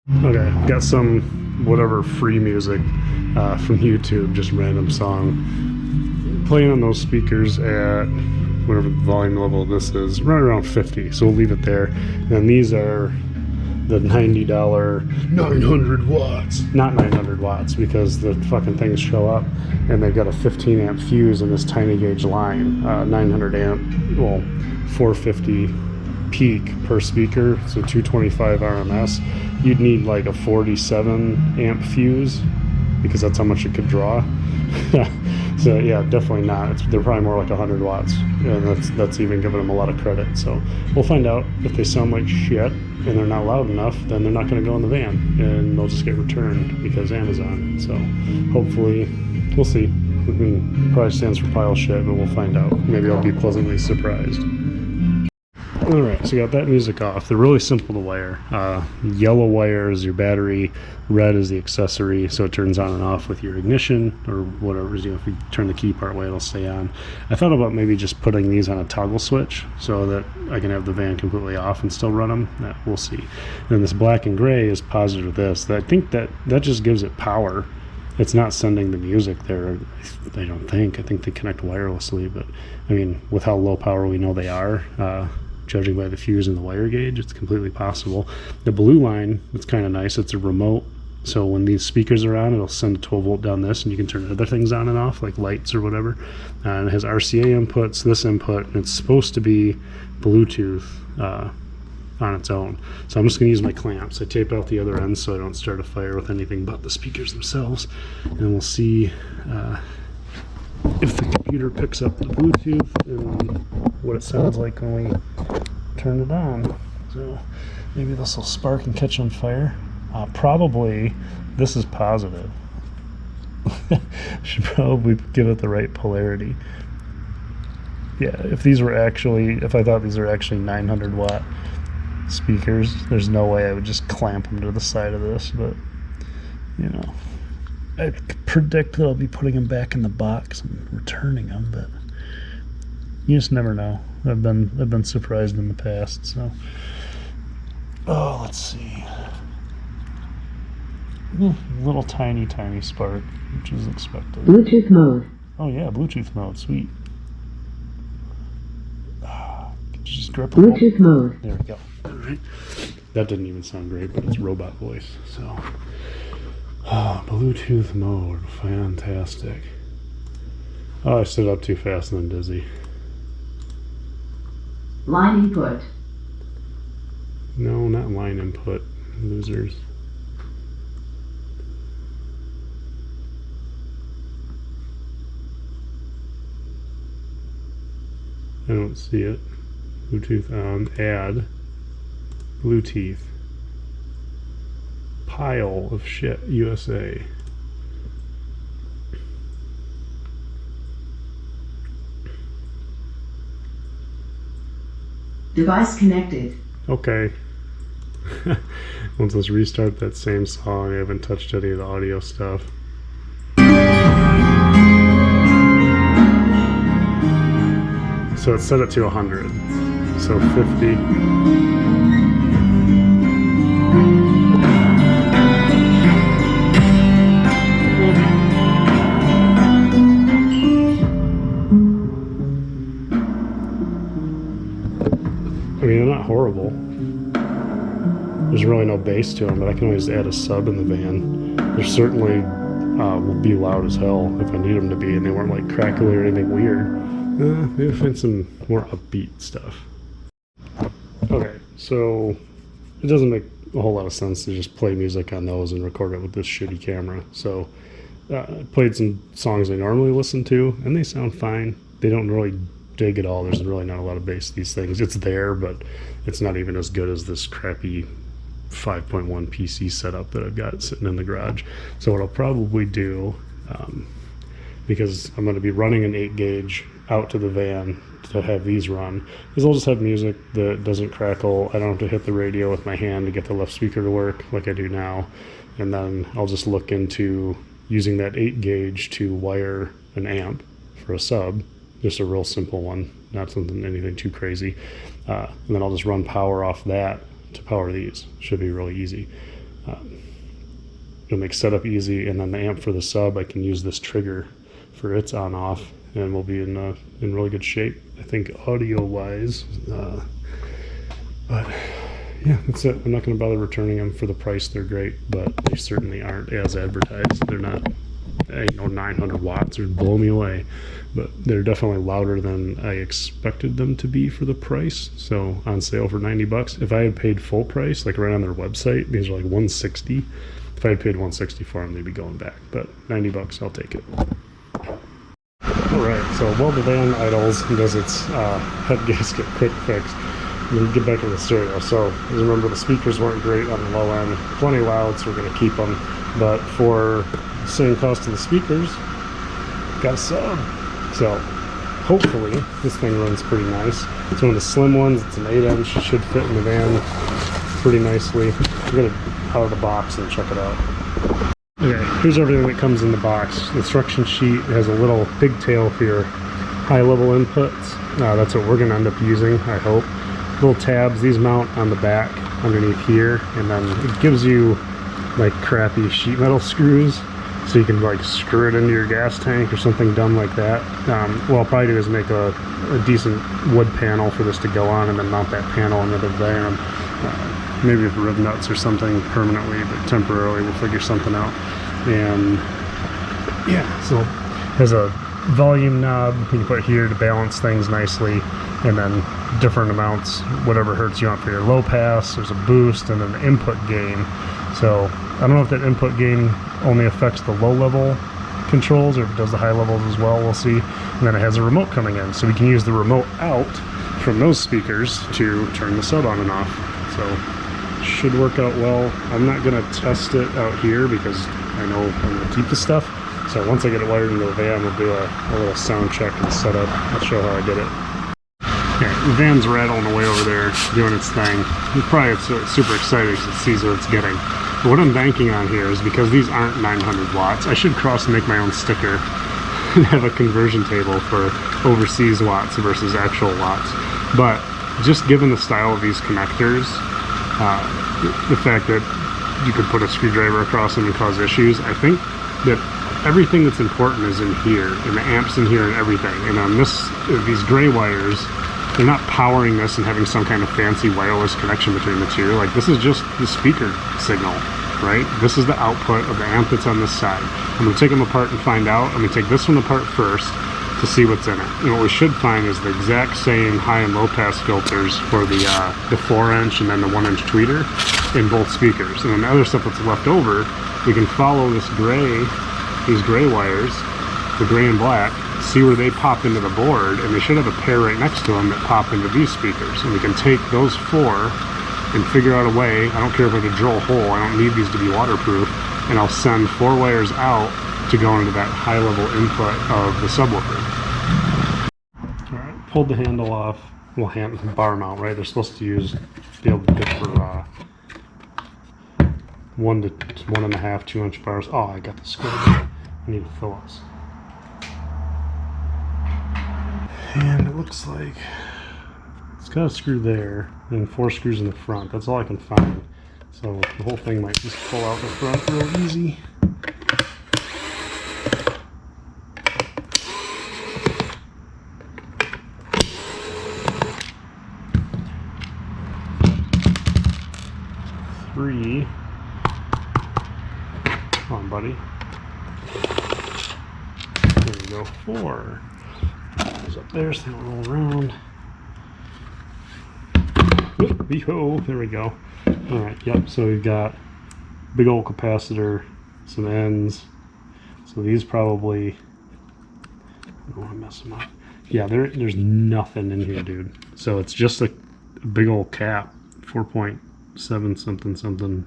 Okay, got some whatever free music from YouTube, just random song, playing on those speakers at whatever the volume level of this is, right around 50. So we'll leave it there. And then these are the $90 900 watts, not 900 watts, because the fucking things show up and they've got a 15 amp fuse in this tiny gauge line, 900 amp, well, 450 peak per speaker, so 225 RMS. You'd need like a 47 amp fuse because that's how much it could draw. So yeah, definitely not. They're probably more like 100 watts, and that's even giving them a lot of credit. So we'll find out. If they sound like shit and they're not loud enough, then they're not going to go in the van, and they'll just get returned because Amazon. So hopefully, we'll see. Probably stands for Pyle shit, but we'll find out. Maybe I'll be pleasantly surprised. Alright, so you got that music off. They're really simple to wire. Yellow wire is your battery, red is the accessory, so it turns on and off with your ignition or whatever. You know, if you turn the key part way, it'll stay on. I thought about maybe just putting these on a toggle switch so that I can have the van completely off and still run them. We'll see. And this black and gray is positive with this. I think that just gives it power. It's not sending the music there, I don't think. I think they connect wirelessly, but I mean, with how low power we know they are, judging by the fuse and the wire gauge, it's completely possible. The blue line, it's kind of nice. It's a remote, so when these speakers are on, it'll send a 12 volt down this, and you can turn other things on and off, like lights or whatever. And it has RCA inputs, this input, and it's supposed to be Bluetooth on its own. So I'm just going to use my clamps. I tape out the other ends so I don't start a fire with anything but the speakers themselves. And we'll see if the computer picks up the Bluetooth and what it sounds like when we turn it on. So maybe this will spark and catch on fire. Probably this is positive. Should probably give it the right polarity. Yeah, if I thought these were actually 900 watt speakers, there's no way I would just clamp them to the side of this, but you know, I predict that I'll be putting them back in the box and returning them, but you just never know. I've been surprised in the past. So, oh, let's see. Little tiny spark, which is expected. Bluetooth mode. Oh yeah, Bluetooth mode, sweet. Just grip it. Bluetooth mode. There we go. All right. That didn't even sound great, but it's robot voice. So. Bluetooth mode, fantastic. Oh, I stood up too fast and I'm dizzy. Line input. No, not line input, losers. I don't see it. Bluetooth on, add, Bluetooth. Pile of shit, USA. Device connected. Okay. Once let's restart that same song. I haven't touched any of the audio stuff. So it's set it to 100. So 50. I mean, they're not horrible. There's really no bass to them, but I can always add a sub in the van. They certainly will be loud as hell if I need them to be, and they weren't like crackly or anything weird. Maybe find some more upbeat stuff. Okay, so it doesn't make a whole lot of sense to just play music on those and record it with this shitty camera. So I played some songs I normally listen to, and they sound fine. They don't really dig at all. There's really not a lot of bass to these things. It's there, but it's not even as good as this crappy 5.1 PC setup that I've got sitting in the garage. So what I'll probably do, because I'm going to be running an 8 gauge out to the van to have these run, is I'll just have music that doesn't crackle. I don't have to hit the radio with my hand to get the left speaker to work like I do now. And then I'll just look into using that 8 gauge to wire an amp for a sub. Just a real simple one, not anything too crazy. And then I'll just run power off that to power these. Should be really easy. It'll make setup easy, and then the amp for the sub, I can use this trigger for its on off, and we'll be in really good shape, I think, audio wise. But yeah, that's it. I'm not going to bother returning them. For the price, they're great, but they certainly aren't as advertised. They're not, 900 watts or blow me away, but they're definitely louder than I expected them to be for the price. So on sale for 90 bucks. If I had paid full price, like right on their website, these are like 160. If I had paid 160 for them, they'd be going back, but 90 bucks, I'll take it. All right, so while the van idles and does its head gasket quick fix, we'll get back to the stereo. So as remember, the speakers weren't great on the low end, plenty loud, so we're going to keep them. But for the same cost of the speakers, got a sub. So hopefully this thing runs pretty nice. It's one of the slim ones. It's an 8-inch. Should fit in the van pretty nicely. We're going to out of the box and check it out. Okay, here's everything that comes in the box. The instruction sheet has a little pigtail for your high-level inputs. That's what we're going to end up using, I hope. Little tabs, these mount on the back underneath here, and then it gives you like crappy sheet metal screws, so you can like screw it into your gas tank or something dumb like that. What I'll probably do is make a decent wood panel for this to go on, and then mount that panel into the van. Maybe with rib nuts or something permanently, but temporarily we'll figure something out. And yeah, so it has a volume knob you can put here to balance things nicely, and then different amounts, whatever hertz you want for your low pass. There's a boost, and then the input gain. So I don't know if that input gain only affects the low level controls or if it does the high levels as well. We'll see. And then it has a remote coming in, so we can use the remote out from those speakers to turn the sub on and off. So should work out well. I'm not going to test it out here because I know I'm going to keep the stuff. So once I get it wired into the van, we'll do a little sound check and setup. I'll show how I did it. Okay, the van's rattling away over there, doing its thing. Probably it's super excited because it sees what it's getting. But what I'm banking on here is because these aren't 900 watts, I should cross and make my own sticker and have a conversion table for overseas watts versus actual watts. But just given the style of these connectors, the fact that you could put a screwdriver across them and cause issues, I think that everything that's important is in here, and the amps in here and everything. And on these gray wires, they're not powering this and having some kind of fancy wireless connection between the two. Like, this is just the speaker signal, right? This is the output of the amp that's on this side. I'm going to take them apart and find out. I'm going to take this one apart first to see what's in it. And what we should find is the exact same high and low pass filters for the 4-inch and then the 1-inch tweeter in both speakers. And then the other stuff that's left over, we can follow these gray wires, the gray and black, see where they pop into the board, and they should have a pair right next to them that pop into these speakers. And we can take those 4 and figure out a way. I don't care if I could drill a hole, I don't need these to be waterproof, and I'll send 4 wires out to go into that high level input of the subwoofer. Alright, pulled the handle off. Well, bar mount, right? They're supposed to be able to fit for 1 to 1.5, 2-inch bars. Oh, I got the screw. I need a Phillips. And it looks like it's got a screw there and 4 screws in the front. That's all I can find. So the whole thing might just pull out the front real easy. Three. Come on, buddy. There we go. 4. Goes up there, so they don't roll around. Whoop, there we go. Alright, yep, so we've got big old capacitor, some ends. So these probably, I don't want to mess them up. Yeah, there's nothing in here, dude. So it's just a big old cap, 4.7 something.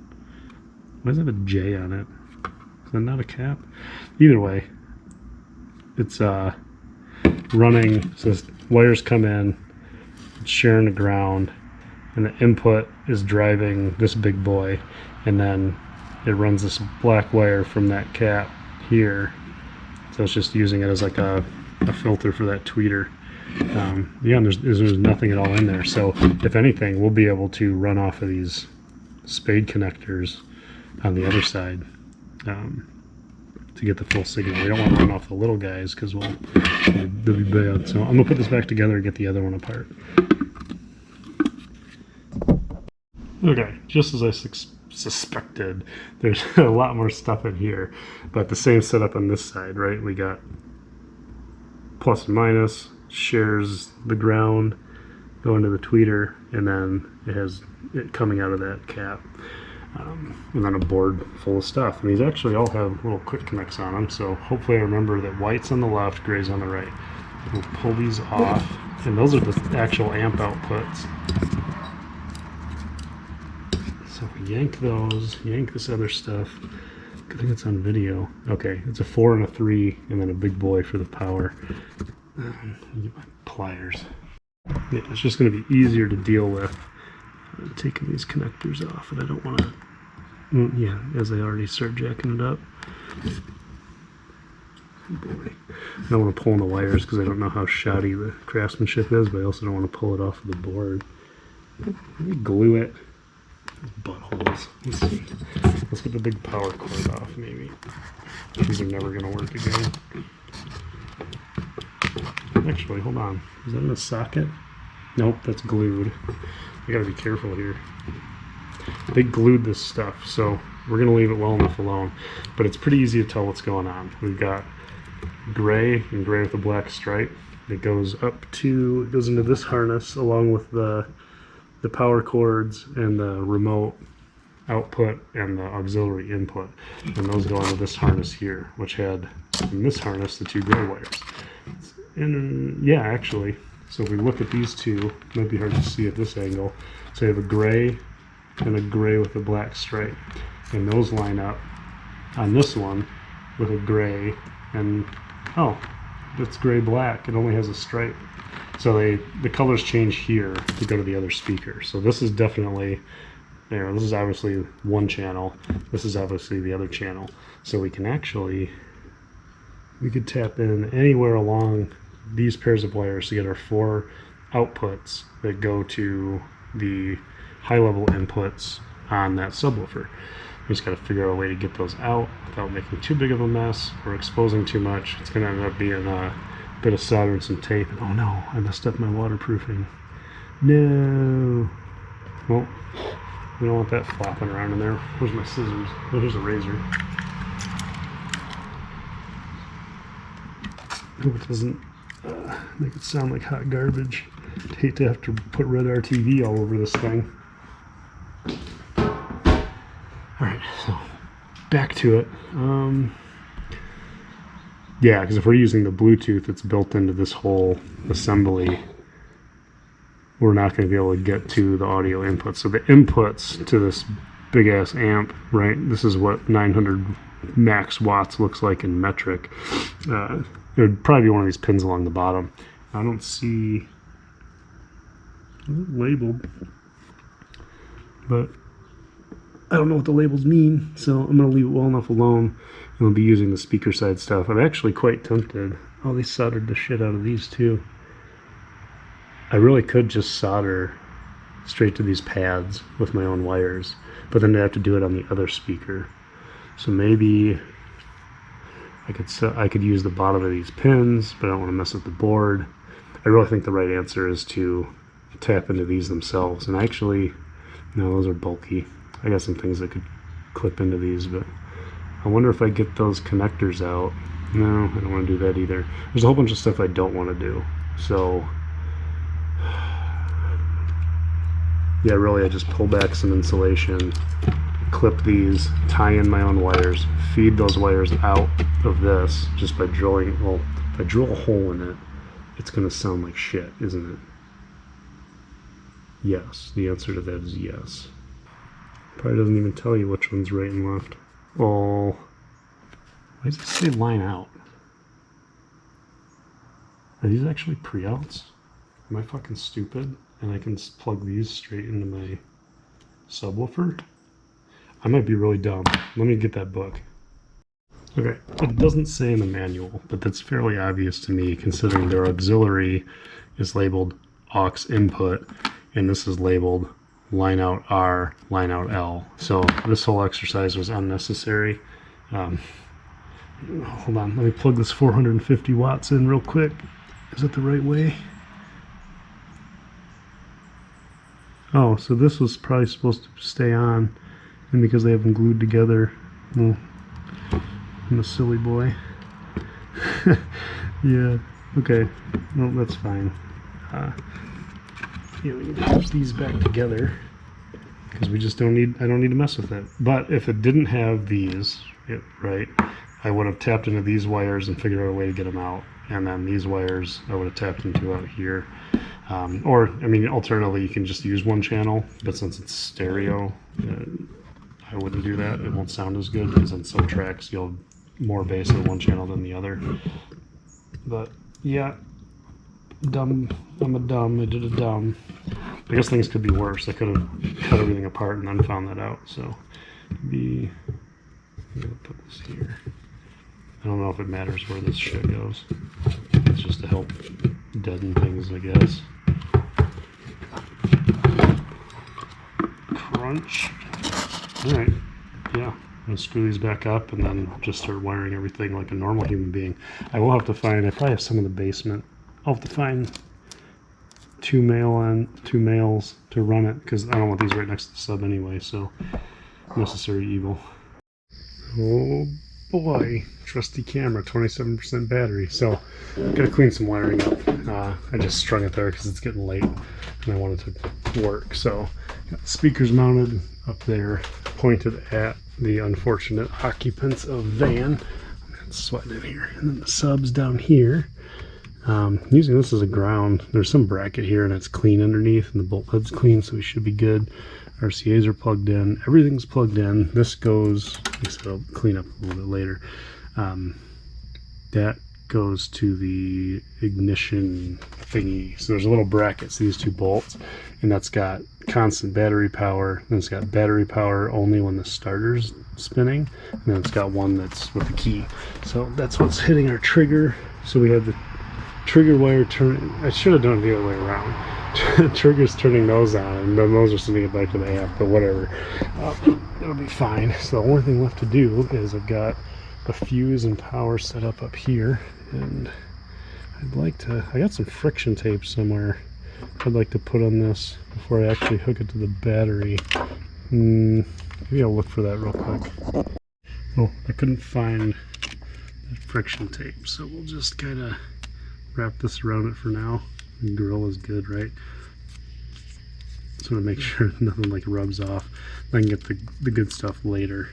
Why does it have a J on it? Is that not a cap? Either way, it's running, so wires come in, it's sharing the ground, and the input is driving this big boy, and then it runs this black wire from that cap here, so it's just using it as like a filter for that tweeter. Yeah, there's nothing at all in there, so if anything, we'll be able to run off of these spade connectors on the other side to get the full signal. We don't want to run off the little guys because they'll be bad. So I'm going to put this back together and get the other one apart. Okay, just as I suspected, there's a lot more stuff in here, but the same setup on this side, right? We got plus and minus, shares the ground, going to the tweeter, and then it has it coming out of that cap. And then a board full of stuff. And these actually all have little quick connects on them, so hopefully I remember that white's on the left, gray's on the right. We'll pull these off, and those are the actual amp outputs. So we yank those, yank this other stuff. Good thing it's on video. Okay, it's a 4 and a 3, and then a big boy for the power. Get my pliers. Yeah, it's just going to be easier to deal with. I'm taking these connectors off, and I don't want to. Yeah, as I already start jacking it up. Boy. I don't want to pull in the wires because I don't know how shoddy the craftsmanship is, but I also don't want to pull it off of the board. Let me glue it. Buttholes. Let's see. Let's get the big power cord off, maybe. These are never going to work again. Actually, hold on. Is that in a socket? Nope, that's glued. I gotta be careful here. They glued this stuff, so we're gonna leave it well enough alone. But it's pretty easy to tell what's going on. We've got gray and gray with a black stripe. It goes into this harness along with the power cords and the remote output and the auxiliary input. And those go into this harness here, which had in this harness the 2 gray wires. And yeah, actually, so if we look at these two, it might be hard to see at this angle. So you have a gray and a gray with a black stripe. And those line up on this one with a gray and, oh, that's gray-black. It only has a stripe. So the colors change here to go to the other speaker. So this is definitely, this is obviously one channel. This is obviously the other channel. So we can actually, we could tap in anywhere along these pairs of wires to get our 4 outputs that go to the high-level inputs on that subwoofer. We just got to figure out a way to get those out without making too big of a mess or exposing too much. It's going to end up being a bit of solder and some tape. Oh no, I messed up my waterproofing. No. Well, we don't want that flopping around in there. Where's my scissors? Oh, here's a razor. Hope it doesn't make it sound like hot garbage. I'd hate to have to put red RTV all over this thing. Alright, so back to it. Yeah, because if we're using the Bluetooth that's built into this whole assembly, we're not going to be able to get to the audio inputs. So the inputs to this big ass amp, right? This is what 900 max watts looks like in metric. It would probably be one of these pins along the bottom. I don't see labeled, but I don't know what the labels mean, so I'm going to leave it well enough alone, and we'll be using the speaker side stuff. I'm actually quite tempted. Oh, they soldered the shit out of these too. I really could just solder straight to these pads with my own wires, but then I'd have to do it on the other speaker. So maybe I could use the bottom of these pins, but I don't want to mess with the board. I really think the right answer is to tap into these themselves. And actually, no, those are bulky. I got some things that could clip into these, but I wonder if I get those connectors out. No, I don't want to do that either. There's a whole bunch of stuff I don't want to do. So, yeah, really, I just pull back some insulation, clip these, tie in my own wires, feed those wires out of this just by drilling. Well, if I drill a hole in it, it's going to sound like shit, isn't it? Yes, the answer to that is yes. Probably doesn't even tell you which one's right and left. Oh, why does it say line out? Are these actually pre-outs? Am I fucking stupid? And I can plug these straight into my subwoofer? I might be really dumb. Let me get that book. Okay, it doesn't say in the manual, but that's fairly obvious to me considering their auxiliary is labeled aux input, and this is labeled line out R, line out L. So this whole exercise was unnecessary. Hold on, let me plug this 450 watts in real quick. Is that the right way? Oh, so this was probably supposed to stay on, and because they have them glued together, well, I'm a silly boy. Yeah, okay, well, that's fine. Yeah, we can put these back together, because we just don't need, I don't need to mess with it. But if it didn't have these, right, I would have tapped into these wires and figured out a way to get them out. And then these wires I would have tapped into out here. Or, I mean, alternatively, you can just use one channel, but since it's stereo, I wouldn't do that. It won't sound as good, because on some tracks you'll have more bass in one channel than the other. But, yeah, dumb. I'm a dumb. I did a dumb. I guess things could be worse. I could have cut everything apart and then found that out. So, I'm gonna put this here. I don't know if it matters where this shit goes. It's just to help deaden things, I guess. Crunch. Alright, yeah. I'm gonna screw these back up and then just start wiring everything like a normal human being. I will have to find, I probably have some in the basement. I'll have to find two males to run it, because I don't want these right next to the sub anyway, so necessary evil. Oh boy, trusty camera, 27% battery. So, gotta clean some wiring up. I just strung it there because it's getting late and I wanted to work. So, got the speakers mounted up there, pointed at the unfortunate occupants of van. I'm sweating in here. And then the subs down here. Using this as a ground. There's some bracket here and it's clean underneath, and the bolt head's clean, so we should be good. RCAs are plugged in. Everything's plugged in. This goes, I said I'll clean up a little bit later. That goes to the ignition thingy. So there's a little bracket, so these two bolts, and that's got constant battery power. Then it's got battery power only when the starter's spinning. And then it's got one that's with the key. So that's what's hitting our trigger. So we have the trigger wire turning. I should have done it the other way around. Trigger's turning those on, and then those are sending it back to the amp, but whatever. It'll be fine. So the only thing left to do is I've got a fuse and power set up here, and I'd like to, I got some friction tape somewhere I'd like to put on this before I actually hook it to the battery. Maybe I'll look for that real quick. Oh, I couldn't find that friction tape, so we'll just kind of wrap this around it for now. The grill is good, right? So to make sure nothing like rubs off. I can get the good stuff later.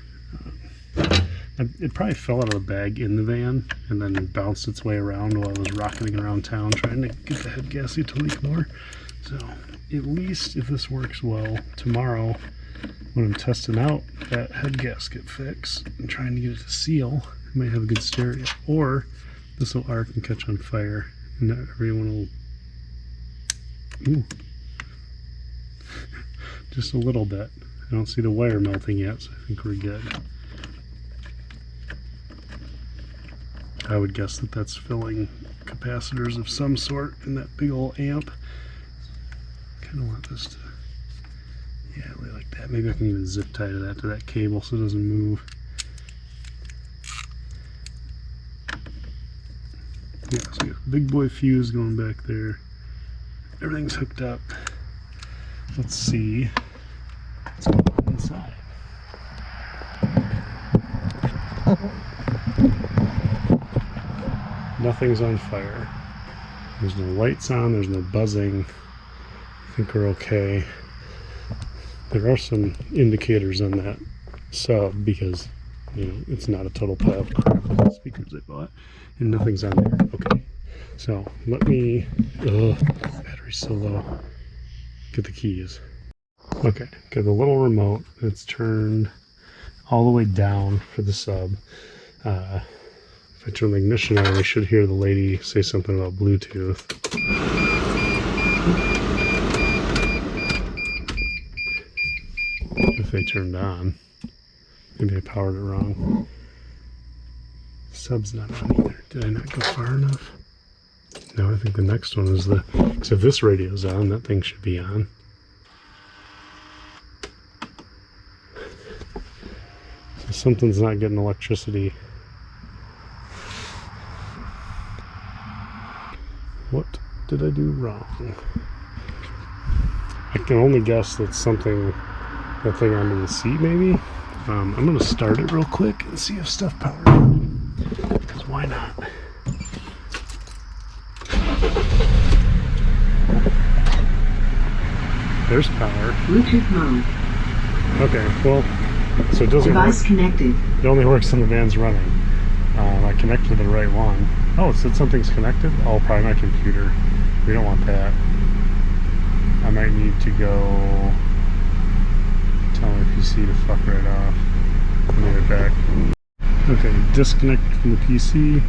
It probably fell out of the bag in the van and then bounced its way around while I was rocketing around town trying to get the head gasket to leak more. So at least if this works well, tomorrow when I'm testing out that head gasket fix and trying to get it to seal, I might have a good stereo. Or this will arc and catch on fire and everyone will... Ooh. Just a little bit. I don't see the wire melting yet, so I think we're good. I would guess that that's filling capacitors of some sort in that big old amp. Kind of want this to, yeah, like that. Maybe I can even zip tie to that cable so it doesn't move. Yeah, so we got a big boy fuse going back there. Everything's hooked up. Let's see what's going on inside. Nothing's on fire. There's no lights on, there's no buzzing. I think we're okay. There are some indicators on that sub because, you know, it's not a total pile of crap like the speakers I bought, and nothing's on there. Okay, so let me, battery's so low. Get the keys. Okay, got the little remote. It's turned all the way down for the sub. If I turn the ignition on, I should hear the lady say something about Bluetooth. If they turned on. Maybe I powered it wrong. Sub's not on either. Did I not go far enough? No, I think the next one is the... Because if this radio's on, that thing should be on. something's not getting electricity. What did I do wrong? I can only guess that's something, that thing under the seat maybe. I'm gonna start it real quick and see if stuff powers on. Because why not? There's power. Bluetooth mode. Okay, well, so it doesn't Device work. connected. It only works when the van's running. I connected the right one. Oh, it said something's connected? Oh, probably my computer. We don't want that. I might need to go tell my PC to fuck right off. I'll get it back. Okay, disconnect from the PC.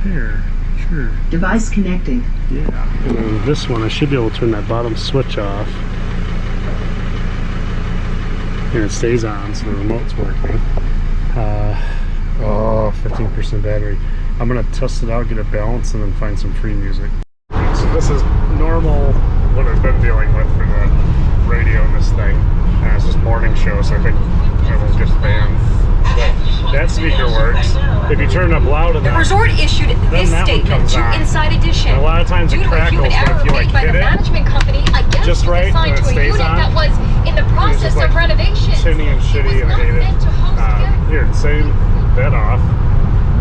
Here, sure. Device connected. Yeah. And then this one, I should be able to turn that bottom switch off. And it stays on, so the remote's working. 15% battery. I'm gonna test it out, get it balanced, and then find some free music. So this is normal, what I've been dealing with for the radio in this thing. And it's just morning show, so I think I will just ban. But that speaker works. If you turn it up loud enough, the resort issued this that one statement comes to on. Inside Edition. And a lot of times Due it to a crackles, human but error if you like made by hit the it management company, I guess just was right, assigned and it to a stays unit on. that was in the process like of renovation. tinny and shitty, and I hate it. Here, same that off.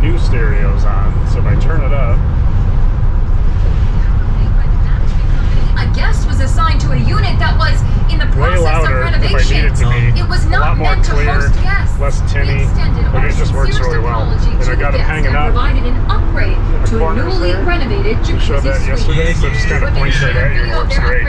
New stereo's on, so if I turn it up, I guess was assigned to a unit that was in the way process louder of if I need renovation. it to be. It was A lot not more meant to clear, host guests. less tinny, We extended but our it just works sincerest really well. apology And to I got the them guests hanging and up provided an upgrade the to a corners newly there. renovated We showed jacuzzi that suite. yesterday, so it just kind of points right at you and works great.